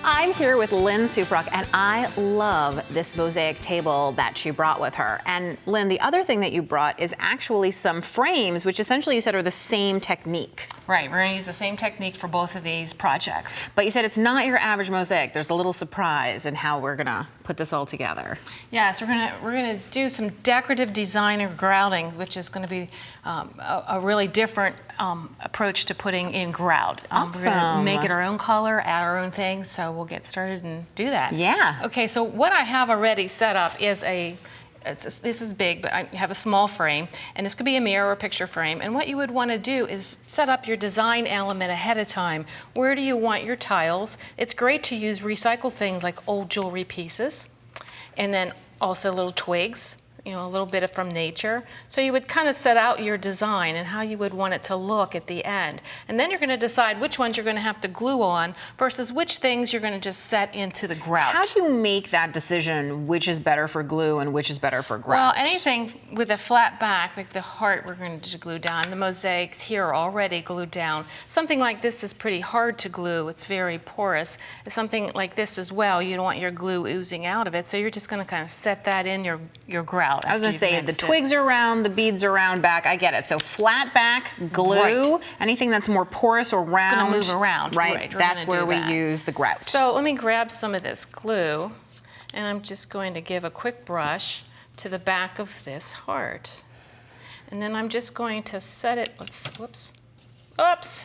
I'm here with Lynne Suprock, and I love this mosaic table that she brought with her. And Lynne, the other thing that you brought is actually some frames, which essentially you said are the same technique. Right, we're going to use the same technique for both of these projects. But you said it's not your average mosaic. There's a little surprise in how we're going to put this all together. Yes, we're going to do some decorative design or grouting, which is going to be a really different approach to putting in grout. Awesome. We're going to make it our own color, add our own things, so we'll get started and do that. Yeah. Okay, so what I have already set up is this is big, but I have a small frame, and this could be a mirror or a picture frame. And what you would want to do is set up your design element ahead of time. Where do you want your tiles? It's great to use recycled things like old jewelry pieces, and then also little twigs, you know, a little bit from nature. So you would kind of set out your design and how you would want it to look at the end. And then you're going to decide which ones you're going to have to glue on versus which things you're going to just set into the grout. How do you make that decision, which is better for glue and which is better for grout? Well, anything with a flat back, like the heart, we're going to glue down. The mosaics here are already glued down. Something like this is pretty hard to glue. It's very porous. Something like this as well, you don't want your glue oozing out of it, so you're just going to kind of set that in your grout. I was going to say, the twigs are round, the beads are round back. I get it. So flat back, glue, anything that's more porous or round. It's going to move around. Right. That's where we use the grout. So let me grab some of this glue, and I'm just going to give a quick brush to the back of this heart. And then I'm just going to set it, whoops.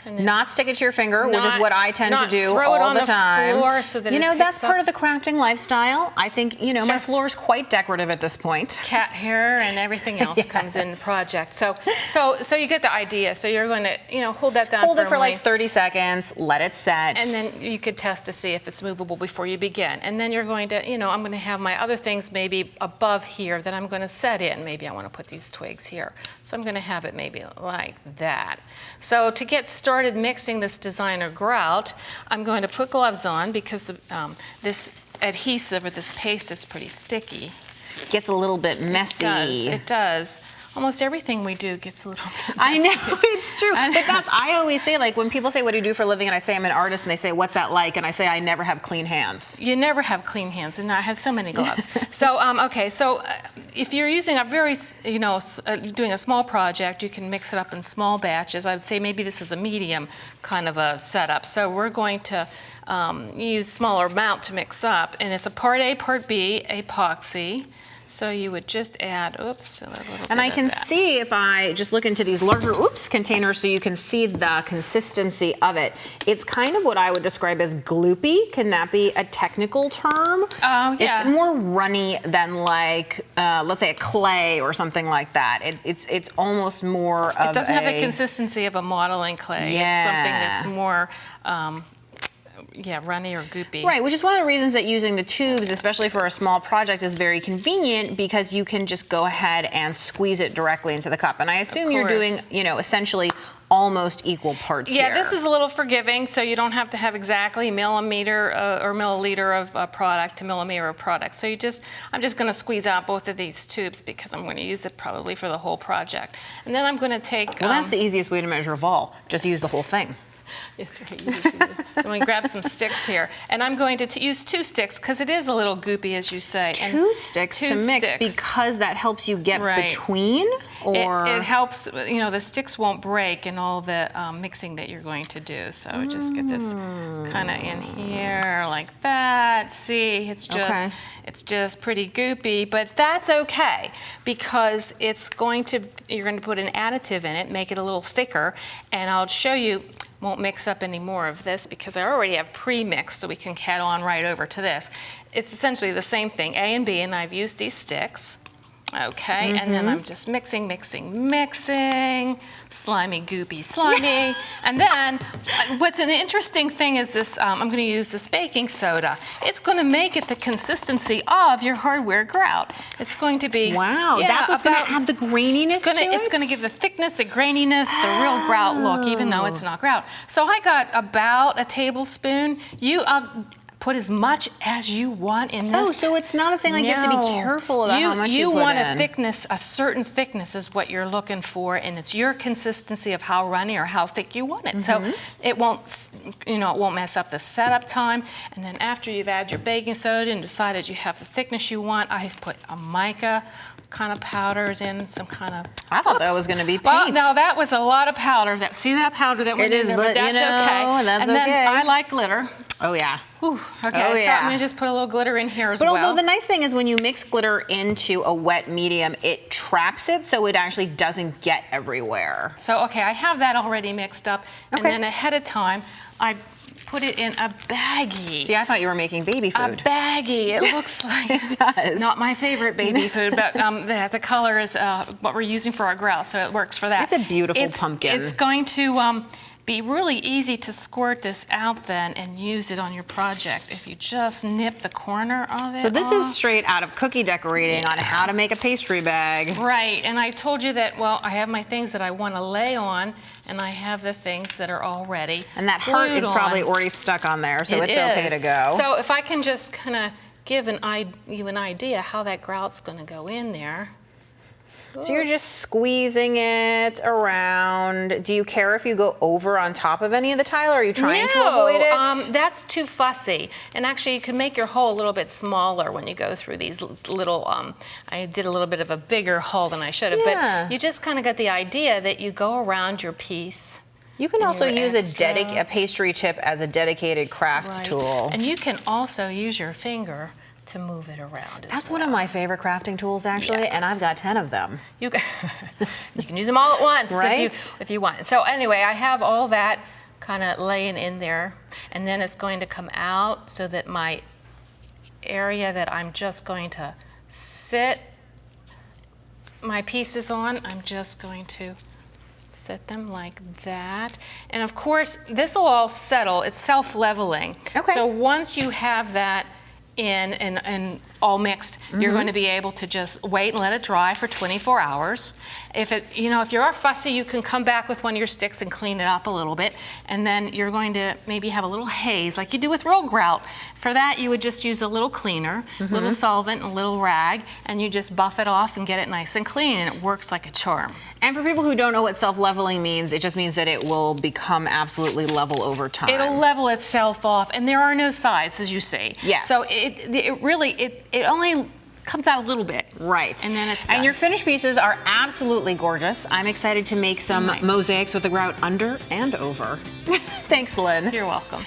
And not stick it to your finger, which is what I tend to do throw it all on the time. Floor so that you know, that's part up. of the crafting lifestyle. I think, you know, my floor is quite decorative at this point. Cat hair and everything else comes in the project. So you get the idea. So you're going to, you know, hold that down. Hold it for like 30 seconds, let it set. And then you could test to see if it's movable before you begin. And then you're going to, you know, I'm going to have my other things maybe above here that I'm going to set in. Maybe I want to put these twigs here. So I'm going to have it maybe like that. So to get started mixing this designer grout, I'm going to put gloves on because this adhesive or this paste is pretty sticky. It gets a little bit messy. It does. Almost everything we do gets a little bit messy. I know, it's true. But I always say, like, when people say, what do you do for a living? And I say, I'm an artist. And they say, what's that like? And I say, I never have clean hands. You never have clean hands. And I have so many gloves. So, okay. So if you're using a very, you know, doing a small project, you can mix it up in small batches. I would say maybe this is a medium kind of a setup. So we're going to use smaller amount to mix up. And it's a part A, part B epoxy. So you would just add, a little and I can that. see if I just look into these larger, containers so you can see the consistency of it. It's kind of what I would describe as gloopy. Can that be a technical term? Yeah. It's more runny than like, let's say a clay or something like that. It's almost more of It doesn't have the consistency of a modeling clay. Yeah. It's something that's more, runny or goopy. Right, which is one of the reasons that using the tubes, especially for a small project, is very convenient because you can just go ahead and squeeze it directly into the cup. And I assume you're doing, you know, essentially almost equal parts here. Yeah, this is a little forgiving, so you don't have to have exactly millimeter or milliliter of product to millimeter of product. So I'm just going to squeeze out both of these tubes because I'm going to use it probably for the whole project. And then I'm going to take... Well, that's the easiest way to measure a vol. Just use the whole thing. It's very easy. So I'm going to grab some sticks here. And I'm going to use 2 sticks because it is a little goopy, as you say. And 2 sticks to mix because that helps you get between? Or it helps, you know, the sticks won't break in all the mixing that you're going to do. So just get this kind of in here like that. See, it's just pretty goopy, but that's okay because you're going to put an additive in it, make it a little thicker, and I'll show you. Won't mix up any more of this because I already have pre-mixed, so we can head on right over to this. It's essentially the same thing, A and B, and I've used these sticks. Okay, and then I'm just mixing, slimy, goopy, slimy. And then what's an interesting thing is this, I'm going to use this baking soda. It's going to make it the consistency of your hardware grout. It's going to be... Wow, that's what's going to add the graininess to it? It's going to give the thickness, the graininess, the real grout look, even though it's not grout. So I got about a tablespoon. put as much as you want in this. Oh, so it's not a thing like you have to be careful about how much you put in. You want a thickness, a certain thickness is what you're looking for, and it's your consistency of how runny or how thick you want it. So it won't, it won't mess up the setup time. And then after you've added your baking soda and decided you have the thickness you want, I put a mica kind of powders in, some kind of... I thought that was going to be paint. Well, no, that was a lot of powder. See that powder that went in there? But that's okay. That's and then I like glitter. Oh, yeah. Ooh, okay, oh, yeah. So I'm going to just put a little glitter in here as well. But although the nice thing is when you mix glitter into a wet medium, it traps it so it actually doesn't get everywhere. So, okay, I have that already mixed up. And then ahead of time, I put it in a baggie. See, I thought you were making baby food. A baggie. It looks like it does. Not my favorite baby food, but the color is what we're using for our grout, so it works for that. It's a beautiful pumpkin. It's going to be really easy to squirt this out then and use it on your project if you just nip the corner of it. So this is straight out of cookie decorating on how to make a pastry bag. Right, and I told you that, well, I have my things that I want to lay on, and I have the things that are already And that heart is probably already stuck on there, so it's okay to go. So if I can just kind of give you an idea how that grout's going to go in there. So you're just squeezing it around. Do you care if you go over on top of any of the tile, or are you trying to avoid it? That's too fussy. And actually, you can make your hole a little bit smaller when you go through these little, I did a little bit of a bigger hole than I should have, but you just kind of get the idea that you go around your piece. You can also use a pastry tip as a dedicated craft tool. And you can also use your finger to move it around. That's one of my favorite crafting tools, actually, and I've got 10 of them. You can use them all at once, right? if you want. So anyway, I have all that kind of laying in there, and then it's going to come out so that my area that I'm just going to sit my pieces on, I'm just going to set them like that. And of course, this will all settle. It's self-leveling. Okay. So once you have that in and all mixed, you're going to be able to just wait and let it dry for 24 hours. If if you're fussy, you can come back with one of your sticks and clean it up a little bit, and then you're going to maybe have a little haze like you do with roll grout. For that, you would just use a little cleaner, a little solvent, and a little rag, and you just buff it off and get it nice and clean, and it works like a charm. And for people who don't know what self-leveling means, it just means that it will become absolutely level over time. It'll level itself off, and there are no sides, as you see. Yes. So it only comes out a little bit. Right. And then it's done. And your finished pieces are absolutely gorgeous. I'm excited to make some mosaics with the grout under and over. Thanks, Lynne. You're welcome.